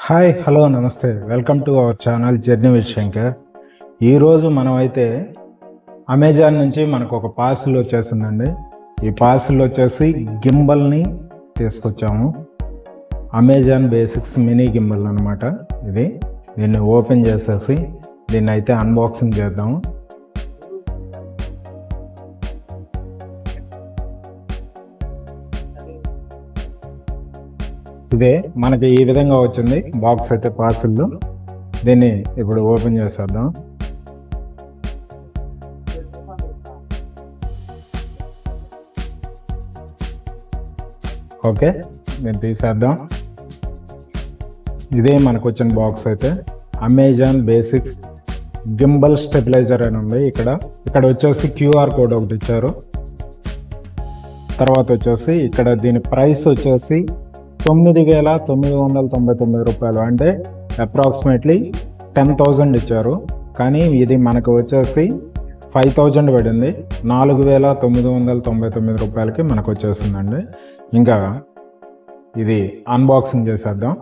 Hi hello నమస్తే welcome to our channel journey with Shankar. ఈరోజు మనమైతే అమెజాన్ నుంచి మనకు ఒక పార్సిల్ వచ్చేసిందండి. ఈ పార్సిల్ వచ్చేసి గింబల్ని తీసుకొచ్చాము. అమెజాన్ బేసిక్స్ మినీ గింబల్ అనమాట. దీన్ని ఓపెన్ చేసేసి దీన్ని అయితే అన్బాక్సింగ్ చేద్దాము. ఇదే మనకి ఈ విధంగా వచ్చింది బాక్స్ అయితే పార్సిల్. దీన్ని ఇప్పుడు ఓపెన్ చేసేద్దాం. ఓకే, నేను తీసేద్దాం. ఇదే మనకు వచ్చిన బాక్స్ అయితే అమెజాన్ బేసిక్ గింబల్ స్టెబిలైజర్ అని ఉంది. ఇక్కడ వచ్చేసి క్యూఆర్ కోడ్ ఒకటి ఇచ్చారు. తర్వాత వచ్చేసి ఇక్కడ దీని ప్రైస్ వచ్చేసి 9,999 రూపాయలు, అంటే అప్రాక్సిమేట్లీ 10,000 ఇచ్చారు. కానీ ఇది మనకు వచ్చేసి 5,000 పడింది. 4,999 రూపాయలకి మనకు వచ్చేసిందండి. ఇంకా ఇది అన్బాక్సింగ్ చేసేద్దాం.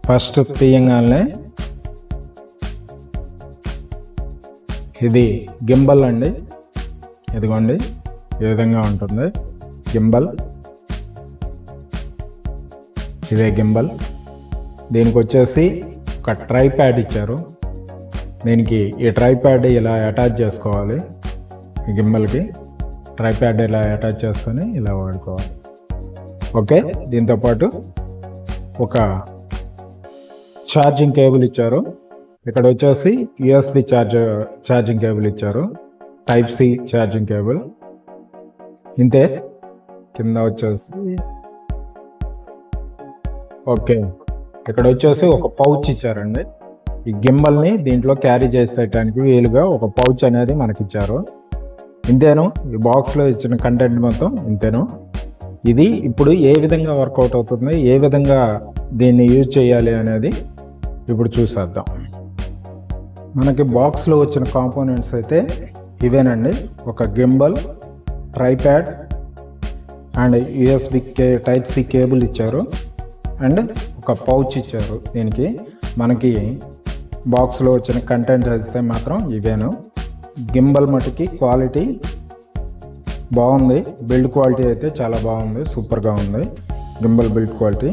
ఫస్ట్ తీయంగానే ఇది గింబల్ అండి. ఇదిగోండి, ఈ విధంగా ఉంటుంది గింబల్. ఇదే గింబల్. దీనికి వచ్చేసి ఒక ట్రైప్యాడ్ ఇచ్చారు. దీనికి ఈ ట్రైప్యాడ్ ఇలా అటాచ్ చేసుకోవాలి. ఈ గింబల్కి ట్రైప్యాడ్ ఇలా అటాచ్ చేసుకొని ఇలా వాడుకోవాలి. ఓకే, దీంతోపాటు ఒక ఛార్జింగ్ కేబుల్ ఇచ్చారు. ఇక్కడ వచ్చేసి యూఎస్బి ఛార్జింగ్ కేబుల్ ఇచ్చారు, టైప్ సి ఛార్జింగ్ కేబుల్. ఇంతే. కింద వచ్చేసి ఓకే, ఇక్కడ వచ్చేసి ఒక పౌచ్ ఇచ్చారండి. ఈ గింబల్ని దీంట్లో క్యారీ చేసేయడానికి వీలుగా ఒక పౌచ్ అనేది మనకి ఇచ్చారు. ఇంతేను, ఈ బాక్స్లో ఇచ్చిన కంటెంట్ మొత్తం ఇంతేను. ఇది ఇప్పుడు ఏ విధంగా వర్కౌట్ అవుతుంది, ఏ విధంగా దీన్ని యూజ్ చేయాలి అనేది ఇప్పుడు చూసేద్దాం. మనకి బాక్స్లో వచ్చిన కాంపోనెంట్స్ అయితే ఇవేనండి. ఒక gimbal, tripod and USB type C cable ఇచ్చారు, అండ్ ఒక పౌచ్ ఇచ్చారు. దీనికి మనకి బాక్స్లో వచ్చిన కంటెంట్ అయితే మాత్రం ఇవేను. గింబల్ మటుకి క్వాలిటీ బాగుంది. బిల్డ్ క్వాలిటీ అయితే చాలా బాగుంది, సూపర్గా ఉంది గింబల్ బిల్డ్ క్వాలిటీ.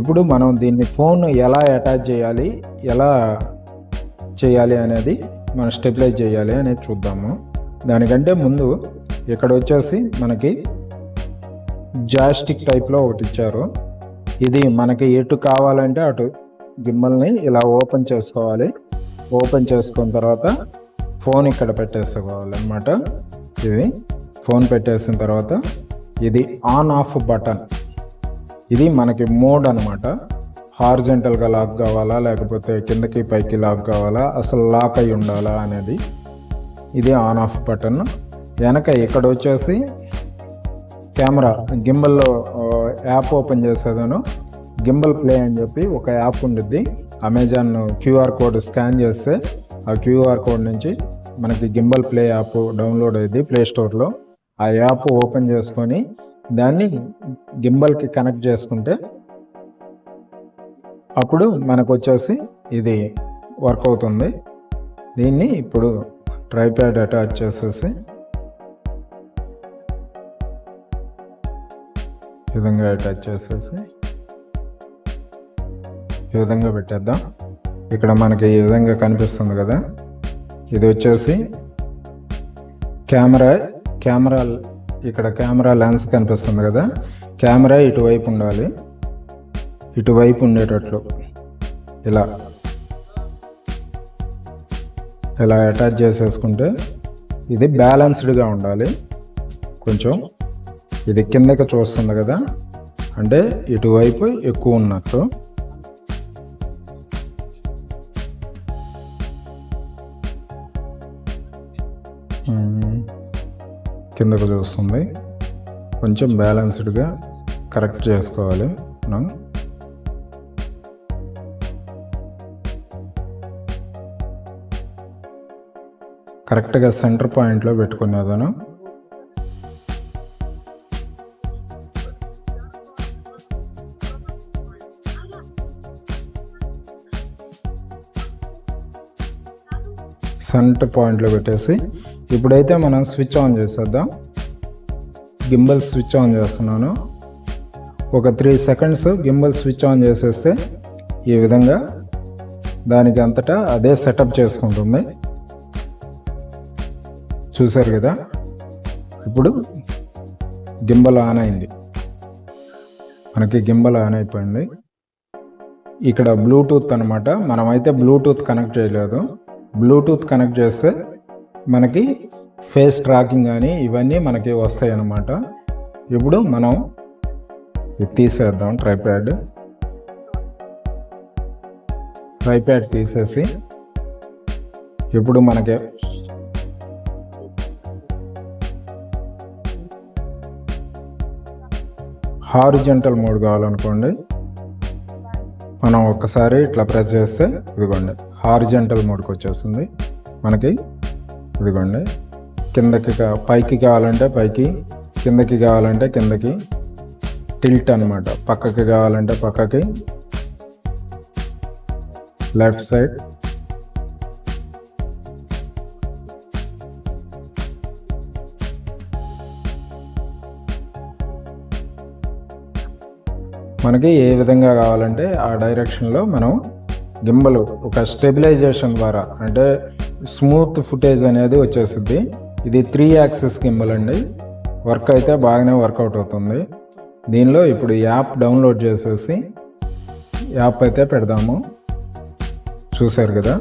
ఇప్పుడు మనం దీన్ని ఫోన్ ఎలా అటాచ్ చేయాలి, ఎలా చేయాలి అనేది, మనం స్టెబిలైజ్ చేయాలి అనేది చూద్దాము. దానికంటే ముందు ఇక్కడ వచ్చేసి మనకి జాస్టిక్ టైప్లో ఒకటి ఇచ్చారు. ఇది మనకి ఎటు కావాలంటే అటు గింబల్ని ఇలా ఓపెన్ చేసుకోవాలి. ఓపెన్ చేసుకున్న తర్వాత ఫోన్ ఇక్కడ పెట్టేసుకోవాలి అన్నమాట. ఇది ఫోన్ పెట్టేసిన తర్వాత ఇది ఆన్ ఆఫ్ బటన్. ఇది మనకి మోడ్ అనమాట. హారిజంటల్గా లాక్ కావాలా, లేకపోతే కిందకి పైకి లాక్ కావాలా, అసలు లాక్ అయి ఉండాలా అనేది ఇది ఆన్ ఆఫ్ బటన్. వెనక ఇక్కడ వచ్చేసి కెమెరా, గింబల్లో యాప్ ఓపెన్ చేసేదాను. గింబల్ ప్లే అని చెప్పి ఒక యాప్ ఉండిద్ది. అమెజాన్ క్యూఆర్ కోడ్ స్కాన్ చేస్తే ఆ క్యూఆర్ కోడ్ నుంచి మనకి గింబల్ ప్లే యాప్ డౌన్లోడ్ అయ్యింది ప్లే స్టోర్లో. ఆ యాప్ ఓపెన్ చేసుకొని దాన్ని గింబల్కి కనెక్ట్ చేసుకుంటే అప్పుడు మనకు వచ్చేసి ఇది వర్క్ అవుతుంది. దీన్ని ఇప్పుడు ట్రైప్యాడ్ అటాచ్ చేసేసి ఈ విధంగా అటాచ్ చేసేసి ఈ విధంగా పెట్టేద్దాం. ఇక్కడ మనకి ఈ విధంగా కనిపిస్తుంది కదా, ఇది వచ్చేసి కెమెరా. ఇక్కడ కెమెరా లెన్స్ కనిపిస్తుంది కదా, కెమెరా ఇటువైపు ఉండాలి. ఇటువైపు ఉండేటట్లు ఇలా అటాచ్ చేసేసుకుంటే ఇది బ్యాలెన్స్డ్గా ఉండాలి. కొంచెం ఇది కిందకి చూస్తుంది కదా, అంటే ఇటువైపు ఎక్కువ ఉన్నట్టు. కిందకు చూస్తుంది. కొంచెం బ్యాలెన్స్డ్గా కరెక్ట్ చేసుకోవాలి మనం. కరెక్ట్గా సెంటర్ పాయింట్లో పెట్టుకునేదాను. సెంటర్ పాయింట్లో పెట్టేసి ఇప్పుడైతే మనం స్విచ్ ఆన్ చేసేద్దాం. గింబల్ స్విచ్ ఆన్ చేస్తున్నాను. ఒక 3 సెకండ్స్ గింబల్ స్విచ్ ఆన్ చేసేస్తే ఈ విధంగా దానికి అంతటా అదే సెటప్ చేసుకుంటుంది. చూసారు కదా, ఇప్పుడు గింబల్ ఆన్ అయింది. మనకి గింబల్ ఆన్ అయిపోయింది. ఇక్కడ బ్లూటూత్ అనమాట. మనమైతే బ్లూటూత్ కనెక్ట్ చేయలేదు. బ్లూటూత్ కనెక్ట్ చేస్తే మనకి ఫేస్ ట్రాకింగ్ కానీ ఇవన్నీ మనకి వస్తాయి అన్నమాట. ఇప్పుడు మనం ఇది తీసేద్దాం. ట్రైప్యాడ్ తీసేసి ఇప్పుడు మనకి హారిజంటల్ మోడ్ కావాలనుకోండి, మనం ఒక్కసారి ఇట్లా ప్రెస్ చేస్తే ఇదిగోండి హారిజంటల్ మోడ్కి వచ్చేస్తుంది మనకి. ఇదిగోండి కిందకి పైకి కావాలంటే పైకి, కిందకి కావాలంటే కిందకి, టిల్ట్ అనమాట. పక్కకి కావాలంటే పక్కకి, లెఫ్ట్ సైడ్, మనకి ఏ విధంగా కావాలంటే ఆ డైరెక్షన్లో మనం గింబల్ ఒక స్టెబిలైజేషన్ ద్వారా అంటే స్మూత్ ఫుటేజ్ అనేది వచ్చేస్తుంది. ఇది 3 యాక్సిస్ గింబల్ అండి. వర్క్ అయితే బాగానే వర్కౌట్ అవుతుంది. దీనిలో ఇప్పుడు యాప్ డౌన్లోడ్ చేసేసి యాప్ అయితే పెడదాము. చూసారు కదా,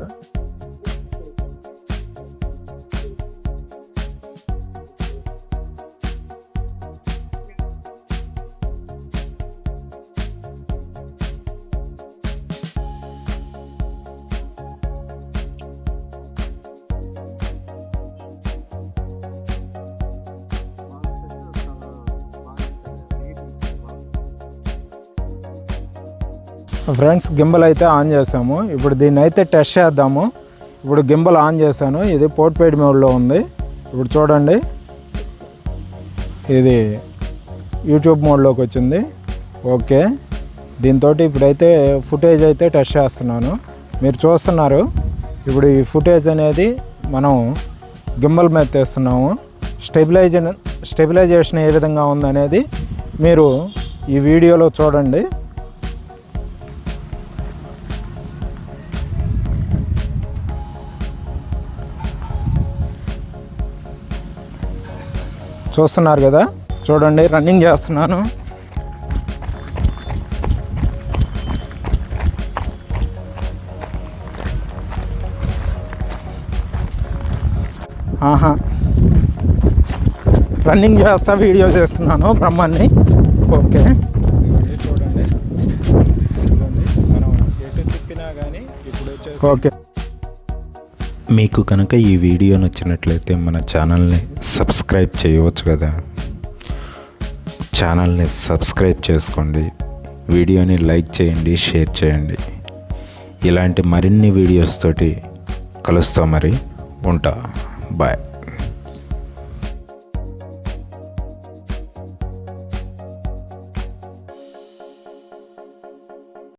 ఫ్రెండ్స్ గింబల్ అయితే ఆన్ చేసాము. ఇప్పుడు దీన్ని అయితే టెస్ట్ చేద్దాము. ఇప్పుడు గింబల్ ఆన్ చేశాను. ఇది పోర్ట్రేట్ మోడ్లో ఉంది. ఇప్పుడు చూడండి, ఇది యూట్యూబ్ మోడ్లోకి వచ్చింది. ఓకే, దీంతో ఇప్పుడైతే ఫుటేజ్ అయితే టెస్ట్ చేస్తున్నాను. మీరు చూస్తున్నారు, ఇప్పుడు ఈ ఫుటేజ్ అనేది మనం గింబల్ మీద తెస్తున్నాము. స్టెబిలైజేషన్ ఏ విధంగా ఉందనేది మీరు ఈ వీడియోలో చూడండి. చూస్తున్నారు కదా, చూడండి రన్నింగ్ చేస్తున్నాను. రన్నింగ్ చేస్తా వీడియో చేస్తున్నాను బ్రహ్మాన్ని. ఓకే, చూడండి మనం ఎటు తిప్పినా కానీ ఇప్పుడు వచ్చేసి ఓకే. మీకు కనుక ఈ వీడియో నచ్చినట్లయితే మన ఛానల్ని సబ్స్క్రైబ్ చేయవచ్చు కదా. ఛానల్ని సబ్స్క్రైబ్ చేసుకోండి, వీడియోని లైక్ చేయండి, షేర్ చేయండి. ఇలాంటి మరిన్ని వీడియోస్ తోటి కలుస్తాం. మరి ఉంటా, బాయ్.